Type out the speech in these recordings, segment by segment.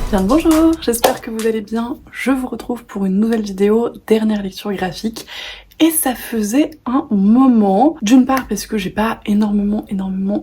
Bien le bonjour, j'espère que vous allez bien. Je vous retrouve pour une nouvelle vidéo, dernière lecture graphique. Et ça faisait un moment, d'une part parce que j'ai pas énormément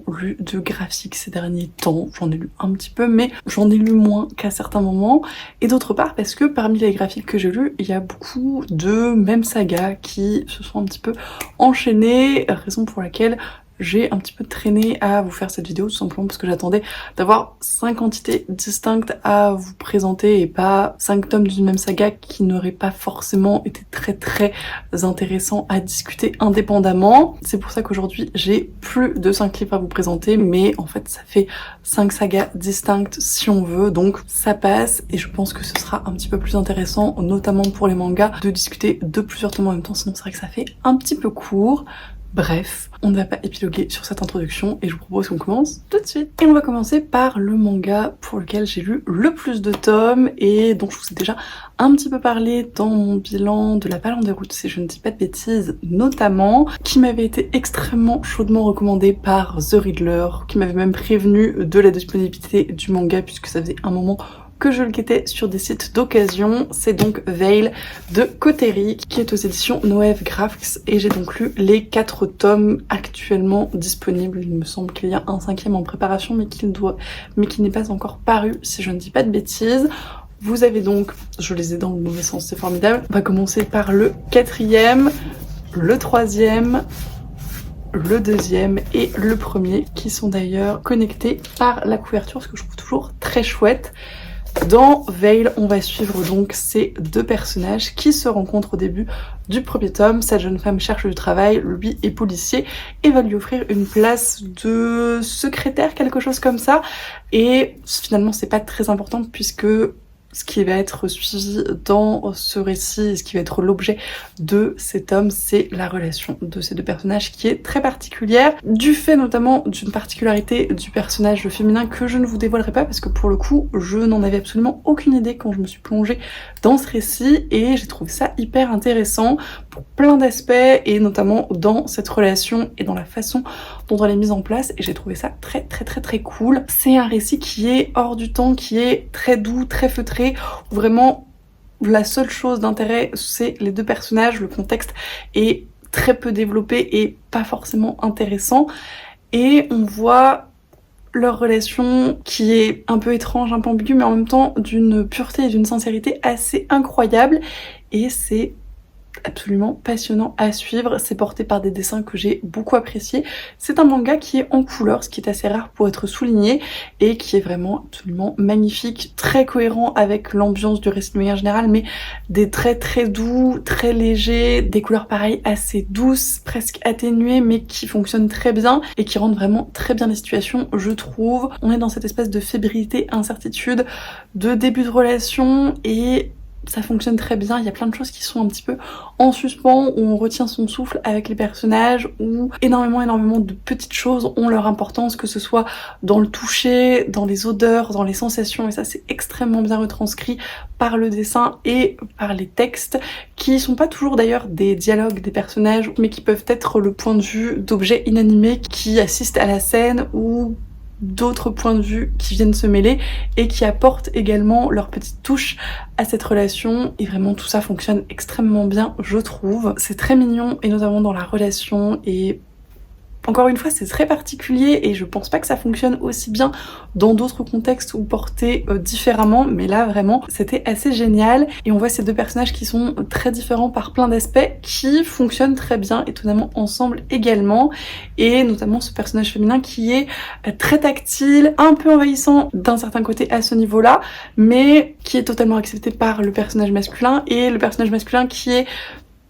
lu de graphiques ces derniers temps, j'en ai lu un petit peu mais j'en ai lu moins qu'à certains moments, et d'autre part parce que parmi les graphiques que j'ai lus, il y a beaucoup de mêmes sagas qui se sont un petit peu enchaînées, raison pour laquelle j'ai un petit peu traîné à vous faire cette vidéo tout simplement parce que j'attendais d'avoir 5 entités distinctes à vous présenter et pas 5 tomes d'une même saga qui n'auraient pas forcément été très intéressants à discuter indépendamment. C'est pour ça qu'aujourd'hui j'ai plus de 5 clips à vous présenter, mais en fait ça fait 5 sagas distinctes si on veut, donc ça passe et je pense que ce sera un petit peu plus intéressant, notamment pour les mangas, de discuter de plusieurs tomes en même temps, sinon c'est vrai que ça fait un petit peu court. Bref, on ne va pas épiloguer sur cette introduction et je vous propose qu'on commence tout de suite. Et on va commencer par le manga pour lequel j'ai lu le plus de tomes et dont je vous ai déjà un petit peu parlé dans mon bilan de La Palande des Routes, si je ne dis pas de bêtises, notamment, qui m'avait été extrêmement chaudement recommandé par The Riddler, qui m'avait même prévenu de la disponibilité du manga puisque ça faisait un moment que je le guettais sur des sites d'occasion. C'est donc Veil de Koteri qui est aux éditions Noëv Graphics et j'ai donc lu les 4 tomes actuellement disponibles. Il me semble qu'il y a un 5e en préparation mais qui n'est pas encore paru si je ne dis pas de bêtises. Vous avez donc, je les ai dans le mauvais sens, c'est formidable. On va commencer par le 4e, le 3e, le 2e et le 1er qui sont d'ailleurs connectés par la couverture, ce que je trouve toujours très chouette. Dans Veil, on va suivre donc ces 2 personnages qui se rencontrent au début du 1er tome. Cette jeune femme cherche du travail, lui est policier et va lui offrir une place de secrétaire, quelque chose comme ça. Et finalement, c'est pas très important puisque ce qui va être suivi dans ce récit, ce qui va être l'objet de cet homme, c'est la relation de ces 2 personnages qui est très particulière, du fait notamment d'une particularité du personnage féminin que je ne vous dévoilerai pas parce que pour le coup, je n'en avais absolument aucune idée quand je me suis plongée dans ce récit et j'ai trouvé ça hyper intéressant pour plein d'aspects et notamment dans cette relation et dans la façon dont elle est mise en place et j'ai trouvé ça très cool. C'est un récit qui est hors du temps, qui est très doux, très feutré, où vraiment la seule chose d'intérêt c'est les 2 personnages, le contexte est très peu développé et pas forcément intéressant et on voit leur relation qui est un peu étrange, un peu ambiguë mais en même temps d'une pureté et d'une sincérité assez incroyable et c'est absolument passionnant à suivre, c'est porté par des dessins que j'ai beaucoup appréciés. C'est un manga qui est en couleur, ce qui est assez rare pour être souligné, et qui est vraiment absolument magnifique, très cohérent avec l'ambiance du récit de manière générale, mais des traits très doux, très légers, des couleurs pareilles assez douces, presque atténuées, mais qui fonctionnent très bien, et qui rendent vraiment très bien les situations, je trouve. On est dans cette espèce de fébrilité, incertitude, de début de relation, et ça fonctionne très bien, il y a plein de choses qui sont un petit peu en suspens, où on retient son souffle avec les personnages, où énormément de petites choses ont leur importance, que ce soit dans le toucher, dans les odeurs, dans les sensations, et ça c'est extrêmement bien retranscrit par le dessin et par les textes, qui sont pas toujours d'ailleurs des dialogues des personnages, mais qui peuvent être le point de vue d'objets inanimés qui assistent à la scène, ou d'autres points de vue qui viennent se mêler et qui apportent également leur petite touche à cette relation et vraiment tout ça fonctionne extrêmement bien je trouve. C'est très mignon et notamment dans la relation et encore une fois c'est très particulier et je pense pas que ça fonctionne aussi bien dans d'autres contextes ou portés différemment, mais là vraiment c'était assez génial et on voit ces 2 personnages qui sont très différents par plein d'aspects qui fonctionnent très bien étonnamment ensemble également, et notamment ce personnage féminin qui est très tactile, un peu envahissant d'un certain côté à ce niveau-là, mais qui est totalement accepté par le personnage masculin, et le personnage masculin qui est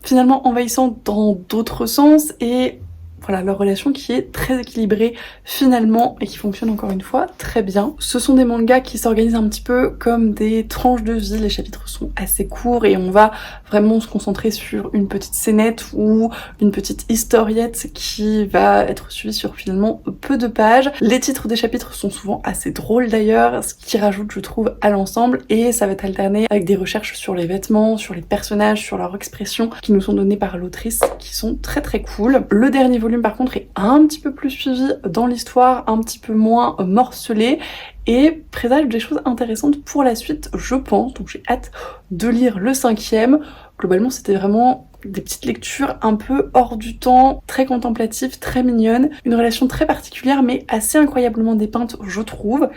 finalement envahissant dans d'autres sens, et voilà, leur relation qui est très équilibrée finalement et qui fonctionne encore une fois très bien. Ce sont des mangas qui s'organisent un petit peu comme des tranches de vie, les chapitres sont assez courts et on va vraiment se concentrer sur une petite scénette ou une petite historiette qui va être suivie sur finalement peu de pages. Les titres des chapitres sont souvent assez drôles d'ailleurs, ce qui rajoute je trouve à l'ensemble, et ça va être alterné avec des recherches sur les vêtements, sur les personnages, sur leurs expressions qui nous sont données par l'autrice qui sont très cool. Le dernier volume volume par contre est un petit peu plus suivi dans l'histoire, un petit peu moins morcelé et présage des choses intéressantes pour la suite, je pense. Donc j'ai hâte de lire le 5e. Globalement, c'était vraiment des petites lectures un peu hors du temps, très contemplatives, très mignonnes, une relation très particulière mais assez incroyablement dépeinte, je trouve.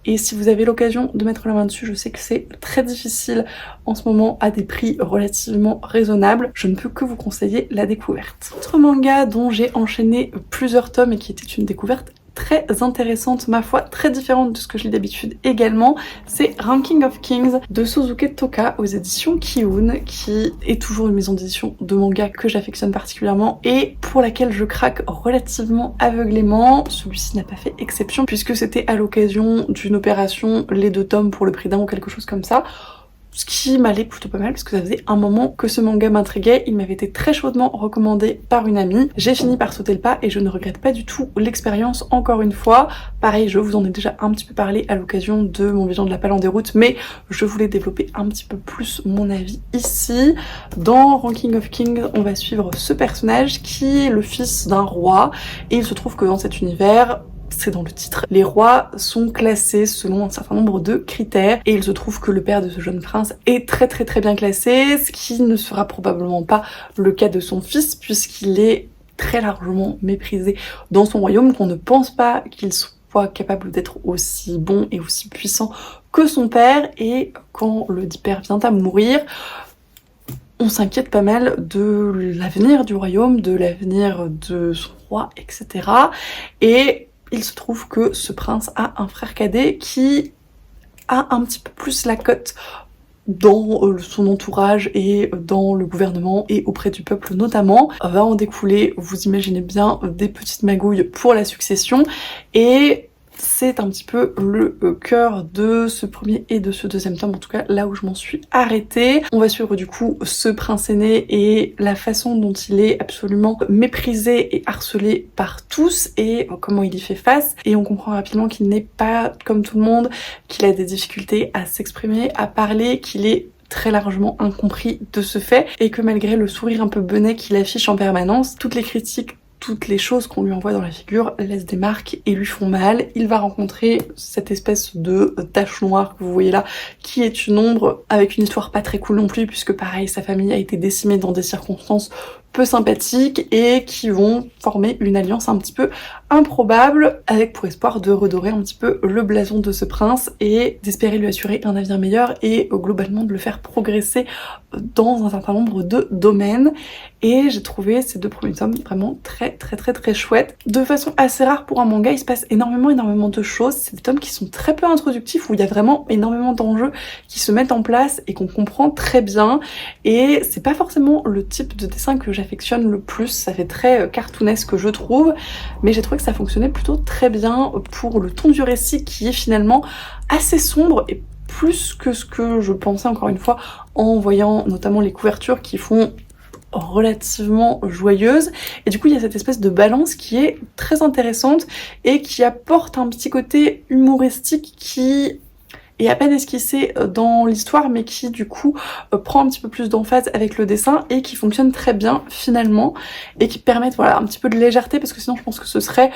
Et si vous avez l'occasion de mettre la main dessus, je sais que c'est très difficile en ce moment à des prix relativement raisonnables. Je ne peux que vous conseiller la découverte. Autre manga dont j'ai enchaîné plusieurs tomes et qui était une découverte très intéressante, ma foi, très différente de ce que je lis d'habitude également, c'est Ranking of Kings de Suzuki Toka aux éditions Kiun, qui est toujours une maison d'édition de manga que j'affectionne particulièrement et pour laquelle je craque relativement aveuglément. Celui-ci n'a pas fait exception puisque c'était à l'occasion d'une opération, les 2 tomes pour le prix d'un ou quelque chose comme ça. Ce qui m'allait plutôt pas mal parce que ça faisait un moment que ce manga m'intriguait, il m'avait été très chaudement recommandé par une amie. J'ai fini par sauter le pas et je ne regrette pas du tout l'expérience encore une fois. Pareil, je vous en ai déjà un petit peu parlé à l'occasion de mon bilan de la Palle en déroute, mais je voulais développer un petit peu plus mon avis ici. Dans Ranking of Kings, on va suivre ce personnage qui est le fils d'un roi et il se trouve que dans cet univers, c'est dans le titre, les rois sont classés selon un certain nombre de critères et il se trouve que le père de ce jeune prince est très bien classé, ce qui ne sera probablement pas le cas de son fils puisqu'il est très largement méprisé dans son royaume, qu'on ne pense pas qu'il soit capable d'être aussi bon et aussi puissant que son père. Et quand le dit père vient à mourir, on s'inquiète pas mal de l'avenir du royaume, de l'avenir de son roi, etc. Et il se trouve que ce prince a un frère cadet qui a un petit peu plus la cote dans son entourage et dans le gouvernement et auprès du peuple notamment. Va en découler, vous imaginez bien, des petites magouilles pour la succession et c'est un petit peu le cœur de ce premier et de ce 2e tome, en tout cas là où je m'en suis arrêtée. On va suivre du coup ce prince aîné et la façon dont il est absolument méprisé et harcelé par tous et comment il y fait face. Et on comprend rapidement qu'il n'est pas comme tout le monde, qu'il a des difficultés à s'exprimer, à parler, qu'il est très largement incompris de ce fait et que malgré le sourire un peu benet qu'il affiche en permanence, toutes les critiques, toutes les choses qu'on lui envoie dans la figure laissent des marques et lui font mal. Il va rencontrer cette espèce de tache noire que vous voyez là, qui est une ombre avec une histoire pas très cool non plus, puisque pareil, sa famille a été décimée dans des circonstances peu sympathiques et qui vont former une alliance un petit peu improbable avec pour espoir de redorer un petit peu le blason de ce prince et d'espérer lui assurer un avenir meilleur et globalement de le faire progresser dans un certain nombre de domaines. Et j'ai trouvé ces 2 premiers tomes vraiment très chouettes. De façon assez rare pour un manga, il se passe énormément de choses. C'est des tomes qui sont très peu introductifs où il y a vraiment énormément d'enjeux qui se mettent en place et qu'on comprend très bien. Et c'est pas forcément le type de dessin que j'affectionne le plus, ça fait très cartoonesque je trouve, mais j'ai trouvé que ça fonctionnait plutôt très bien pour le ton du récit qui est finalement assez sombre et plus que ce que je pensais encore une fois en voyant notamment les couvertures qui font relativement joyeuse et du coup il y a cette espèce de balance qui est très intéressante et qui apporte un petit côté humoristique qui est à peine esquissé dans l'histoire mais qui du coup prend un petit peu plus d'emphase avec le dessin et qui fonctionne très bien finalement et qui permettent voilà un petit peu de légèreté parce que sinon je pense que ce serait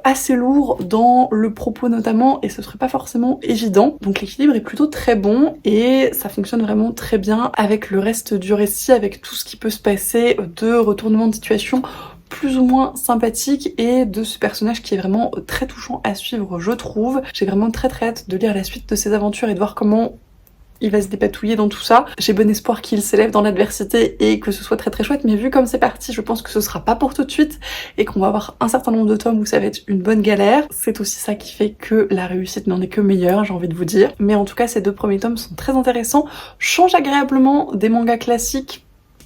assez lourd dans le propos notamment et ce serait pas forcément évident. Donc l'équilibre est plutôt très bon et ça fonctionne vraiment très bien avec le reste du récit, avec tout ce qui peut se passer de retournement de situation plus ou moins sympathique et de ce personnage qui est vraiment très touchant à suivre je trouve. J'ai vraiment très hâte de lire la suite de ses aventures et de voir comment il va se dépatouiller dans tout ça. J'ai bon espoir qu'il s'élève dans l'adversité et que ce soit très chouette, mais vu comme c'est parti, je pense que ce sera pas pour tout de suite et qu'on va avoir un certain nombre de tomes où ça va être une bonne galère. C'est aussi ça qui fait que la réussite n'en est que meilleure, j'ai envie de vous dire. Mais en tout cas, ces 2 premiers tomes sont très intéressants, changent agréablement des mangas classiques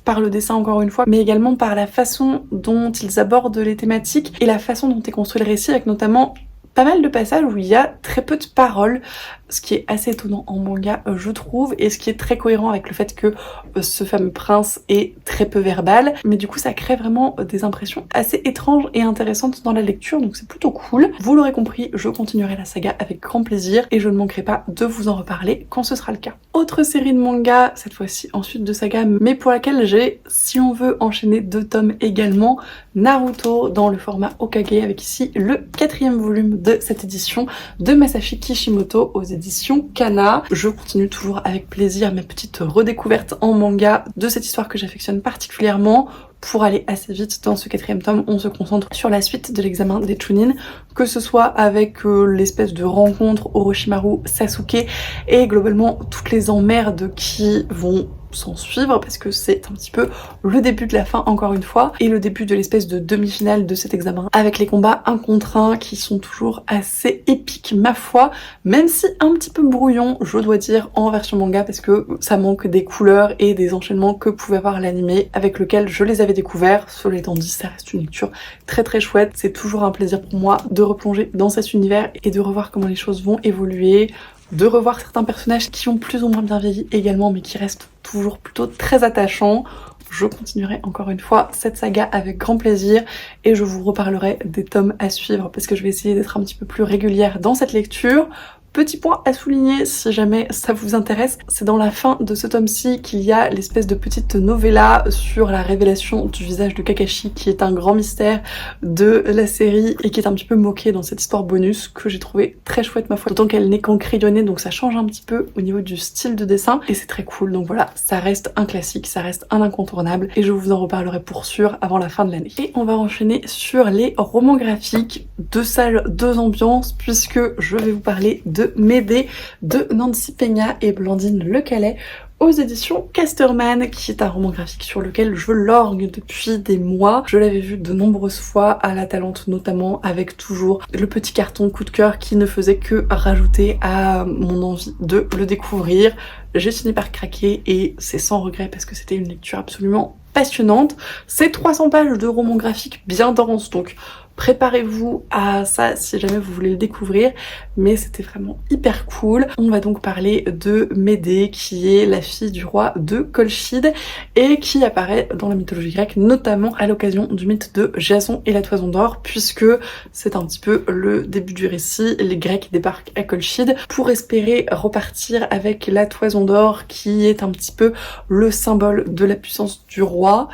par le dessin encore une fois, mais également par la façon dont ils abordent les thématiques et la façon dont est construit le récit avec notamment pas mal de passages où il y a très peu de paroles, ce qui est assez étonnant en manga je trouve, et ce qui est très cohérent avec le fait que ce fameux prince est très peu verbal, mais du coup ça crée vraiment des impressions assez étranges et intéressantes dans la lecture, donc c'est plutôt cool. Vous l'aurez compris, je continuerai la saga avec grand plaisir et je ne manquerai pas de vous en reparler quand ce sera le cas. Autre série de manga, cette fois-ci ensuite de saga, mais pour laquelle j'ai, si on veut, enchaîné 2 tomes également, Naruto dans le format Hokage, avec ici le 4e volume de cette édition de Masashi Kishimoto aux éditions Kana. Je continue toujours avec plaisir mes petites redécouvertes en manga de cette histoire que j'affectionne particulièrement. Pour aller assez vite dans ce 4e tome, on se concentre sur la suite de l'examen des Chunin, que ce soit avec l'espèce de rencontre Orochimaru-Sasuke et globalement toutes les emmerdes qui vont s'en suivre, parce que c'est un petit peu le début de la fin encore une fois, et le début de l'espèce de demi-finale de cet examen, avec les combats 1 contre 1 qui sont toujours assez épiques ma foi, même si un petit peu brouillon je dois dire en version manga, parce que ça manque des couleurs et des enchaînements que pouvait avoir l'animé avec lequel je les avais découverts. Cela étant dit, ça reste une lecture très très chouette, c'est toujours un plaisir pour moi de replonger dans cet univers et de revoir comment les choses vont évoluer, de revoir certains personnages qui ont plus ou moins bien vieilli également, mais qui restent toujours plutôt très attachants. Je continuerai encore une fois cette saga avec grand plaisir et je vous reparlerai des tomes à suivre parce que je vais essayer d'être un petit peu plus régulière dans cette lecture. Petit point à souligner si jamais ça vous intéresse, c'est dans la fin de ce tome-ci qu'il y a l'espèce de petite novella sur la révélation du visage de Kakashi, qui est un grand mystère de la série et qui est un petit peu moqué dans cette histoire bonus que j'ai trouvé très chouette ma foi, d'autant qu'elle n'est qu'en crayonné, donc ça change un petit peu au niveau du style de dessin et c'est très cool. Donc voilà, ça reste un classique, ça reste un incontournable et je vous en reparlerai pour sûr avant la fin de l'année. Et on va enchaîner sur les romans graphiques, 2 salles, 2 ambiances, puisque je vais vous parler de Médée de Nancy Peña et Blandine Lecalais aux éditions Casterman, qui est un roman graphique sur lequel je lorgne depuis des mois. Je l'avais vu de nombreuses fois à la Talente notamment, avec toujours le petit carton coup de cœur qui ne faisait que rajouter à mon envie de le découvrir. J'ai fini par craquer et c'est sans regret parce que c'était une lecture absolument passionnante. C'est 300 pages de roman graphique bien dense, donc préparez-vous à ça si jamais vous voulez le découvrir, mais c'était vraiment hyper cool. On va donc parler de Médée, qui est la fille du roi de Colchide et qui apparaît dans la mythologie grecque, notamment à l'occasion du mythe de Jason et la Toison d'Or, puisque c'est un petit peu le début du récit. Les Grecs débarquent à Colchide pour espérer repartir avec la Toison d'Or, qui est un petit peu le symbole de la puissance du roi,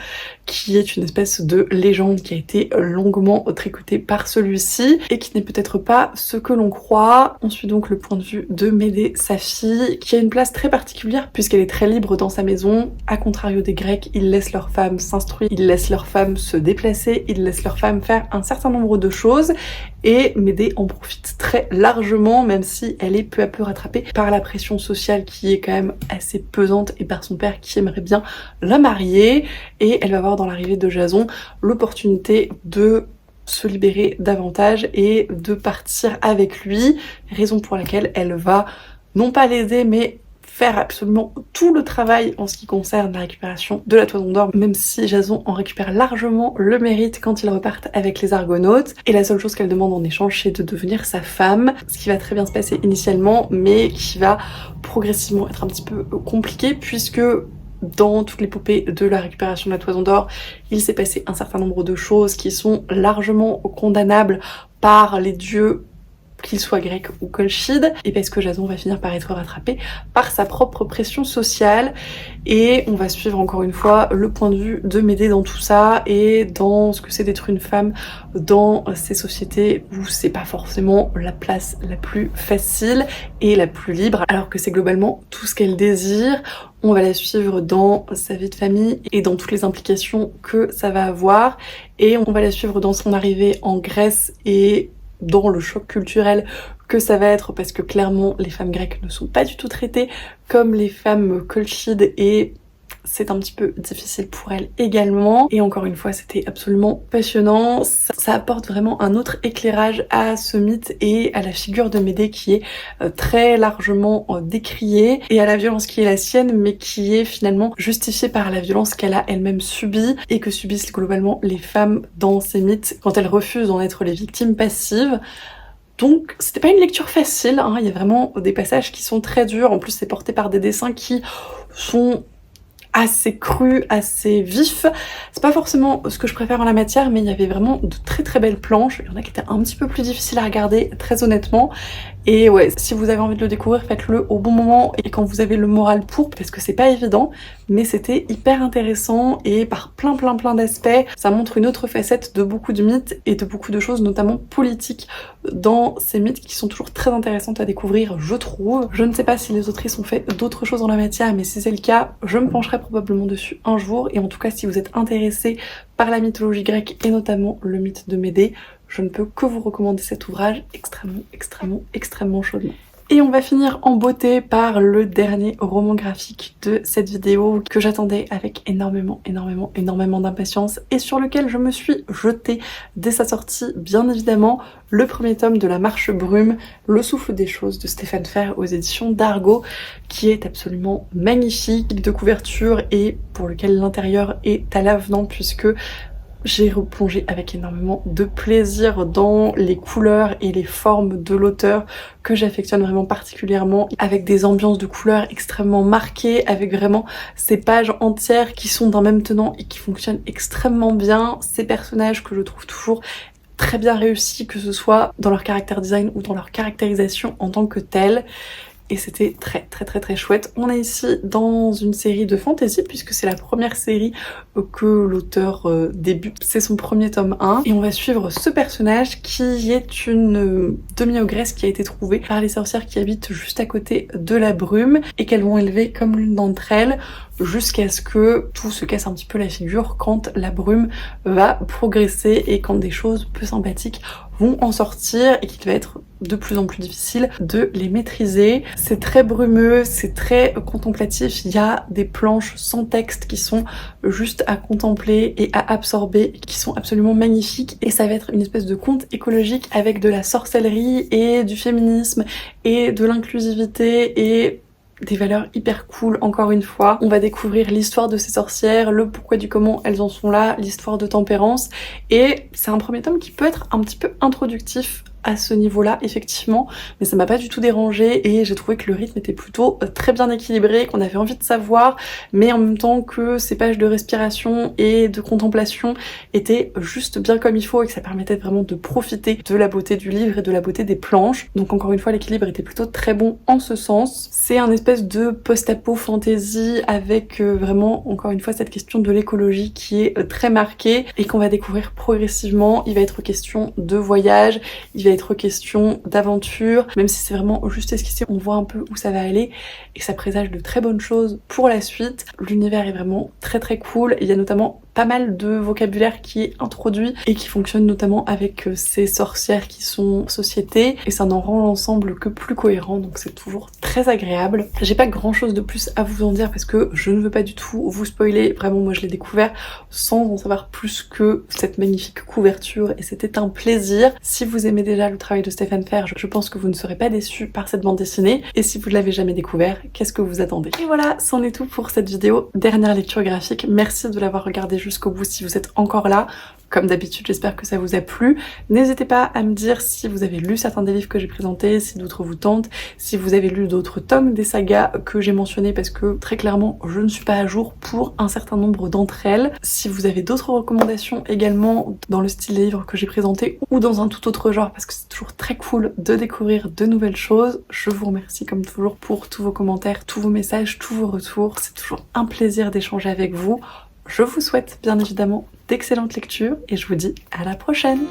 qui est une espèce de légende qui a été longuement tricotée par celui-ci et qui n'est peut-être pas ce que l'on croit. On suit donc le point de vue de Médée, sa fille, qui a une place très particulière puisqu'elle est très libre dans sa maison. À contrario des Grecs, ils laissent leurs femmes s'instruire, ils laissent leurs femmes se déplacer, ils laissent leurs femmes faire un certain nombre de choses et Médée en profite très largement, même si elle est peu à peu rattrapée par la pression sociale qui est quand même assez pesante et par son père qui aimerait bien la marier, et elle va avoir dans l'arrivée de Jason l'opportunité de se libérer davantage et de partir avec lui, raison pour laquelle elle va non pas l'aider mais faire absolument tout le travail en ce qui concerne la récupération de la Toison d'Or, même si Jason en récupère largement le mérite quand ils repartent avec les Argonautes. Et la seule chose qu'elle demande en échange, c'est de devenir sa femme, ce qui va très bien se passer initialement, mais qui va progressivement être un petit peu compliqué, puisque dans toute l'épopée de la récupération de la Toison d'Or, il s'est passé un certain nombre de choses qui sont largement condamnables par les dieux, qu'il soit grec ou colchide, et parce que Jason va finir par être rattrapé par sa propre pression sociale. Et on va suivre encore une fois le point de vue de Médée dans tout ça et dans ce que c'est d'être une femme dans ces sociétés où c'est pas forcément la place la plus facile et la plus libre, alors que c'est globalement tout ce qu'elle désire. On va la suivre dans sa vie de famille et dans toutes les implications que ça va avoir, et on va la suivre dans son arrivée en Grèce et dans le choc culturel que ça va être, parce que clairement les femmes grecques ne sont pas du tout traitées comme les femmes colchides et c'est un petit peu difficile pour elle également. Et encore une fois, c'était absolument passionnant. Ça apporte vraiment un autre éclairage à ce mythe et à la figure de Médée qui est très largement décriée, et à la violence qui est la sienne, mais qui est finalement justifiée par la violence qu'elle a elle-même subie et que subissent globalement les femmes dans ces mythes quand elles refusent d'en être les victimes passives. Donc c'était pas une lecture facile, hein. Il y a vraiment des passages qui sont très durs, en plus c'est porté par des dessins qui sont assez cru, assez vif. C'est pas forcément ce que je préfère en la matière, mais il y avait vraiment de très très belles planches. Il y en a qui étaient un petit peu plus difficiles à regarder, très honnêtement. Et ouais, si vous avez envie de le découvrir, faites-le au bon moment et quand vous avez le moral pour, parce que c'est pas évident, mais c'était hyper intéressant et par plein d'aspects. Ça montre une autre facette de beaucoup de mythes et de beaucoup de choses, notamment politiques, dans ces mythes qui sont toujours très intéressantes à découvrir, je trouve. Je ne sais pas si les autrices ont fait d'autres choses en la matière, mais si c'est le cas, je me pencherai probablement dessus un jour. Et en tout cas, si vous êtes intéressé par la mythologie grecque et notamment le mythe de Médée, je ne peux que vous recommander cet ouvrage extrêmement chaudement. Et on va finir en beauté par le dernier roman graphique de cette vidéo que j'attendais avec énormément d'impatience et sur lequel je me suis jetée dès sa sortie, bien évidemment, le premier tome de La Marche Brume, Le Souffle des Choses de Stéphane Ferd aux éditions d'Argo, qui est absolument magnifique de couverture et pour lequel l'intérieur est à l'avenant puisque j'ai replongé avec énormément de plaisir dans les couleurs et les formes de l'auteur que j'affectionne vraiment particulièrement, avec des ambiances de couleurs extrêmement marquées, avec vraiment ces pages entières qui sont d'un même tenant et qui fonctionnent extrêmement bien, ces personnages que je trouve toujours très bien réussis, que ce soit dans leur caractère design ou dans leur caractérisation en tant que telle. Et c'était très chouette. On est ici dans une série de fantasy puisque c'est la première série que l'auteur débute. C'est son premier tome 1 et on va suivre ce personnage qui est une demi-ogresse qui a été trouvée par les sorcières qui habitent juste à côté de la brume et qu'elles vont élever comme l'une d'entre elles jusqu'à ce que tout se casse un petit peu la figure quand la brume va progresser et quand des choses peu sympathiques vont en sortir et qu'il va être de plus en plus difficile de les maîtriser. C'est très brumeux, c'est très contemplatif, il y a des planches sans texte qui sont juste à contempler et à absorber, qui sont absolument magnifiques et ça va être une espèce de conte écologique avec de la sorcellerie et du féminisme et de l'inclusivité et des valeurs hyper cool. Encore une fois, on va découvrir l'histoire de ces sorcières, le pourquoi du comment elles en sont là, l'histoire de Tempérance et c'est un premier tome qui peut être un petit peu introductif à ce niveau-là, effectivement, mais ça m'a pas du tout dérangé et j'ai trouvé que le rythme était plutôt très bien équilibré, qu'on avait envie de savoir, mais en même temps que ces pages de respiration et de contemplation étaient juste bien comme il faut et que ça permettait vraiment de profiter de la beauté du livre et de la beauté des planches. Donc encore une fois, l'équilibre était plutôt très bon en ce sens. C'est un espèce de post-apo fantasy avec vraiment, encore une fois, cette question de l'écologie qui est très marquée et qu'on va découvrir progressivement. Il va être question de voyage, il va être question d'aventure, même si c'est vraiment juste esquissé, on voit un peu où ça va aller et ça présage de très bonnes choses pour la suite. L'univers est vraiment très cool, il y a notamment pas mal de vocabulaire qui est introduit et qui fonctionne notamment avec ces sorcières qui sont société et ça n'en rend l'ensemble que plus cohérent, donc c'est toujours très agréable. J'ai pas grand chose de plus à vous en dire parce que je ne veux pas du tout vous spoiler, vraiment moi je l'ai découvert sans en savoir plus que cette magnifique couverture et c'était un plaisir. Si vous aimez déjà le travail de Stéphane Ferd, je pense que vous ne serez pas déçus par cette bande dessinée et si vous ne l'avez jamais découvert, qu'est-ce que vous attendez? Et voilà, c'en est tout pour cette vidéo, dernière lecture graphique. Merci de l'avoir regardé jusqu'au bout si vous êtes encore là. Comme d'habitude, j'espère que ça vous a plu. N'hésitez pas à me dire si vous avez lu certains des livres que j'ai présentés, si d'autres vous tentent, si vous avez lu d'autres tomes des sagas que j'ai mentionnés parce que très clairement, je ne suis pas à jour pour un certain nombre d'entre elles. Si vous avez d'autres recommandations également dans le style des livres que j'ai présentés ou dans un tout autre genre parce que c'est toujours très cool de découvrir de nouvelles choses. Je vous remercie comme toujours pour tous vos commentaires, tous vos messages, tous vos retours. C'est toujours un plaisir d'échanger avec vous. Je vous souhaite bien évidemment d'excellentes lectures et je vous dis à la prochaine!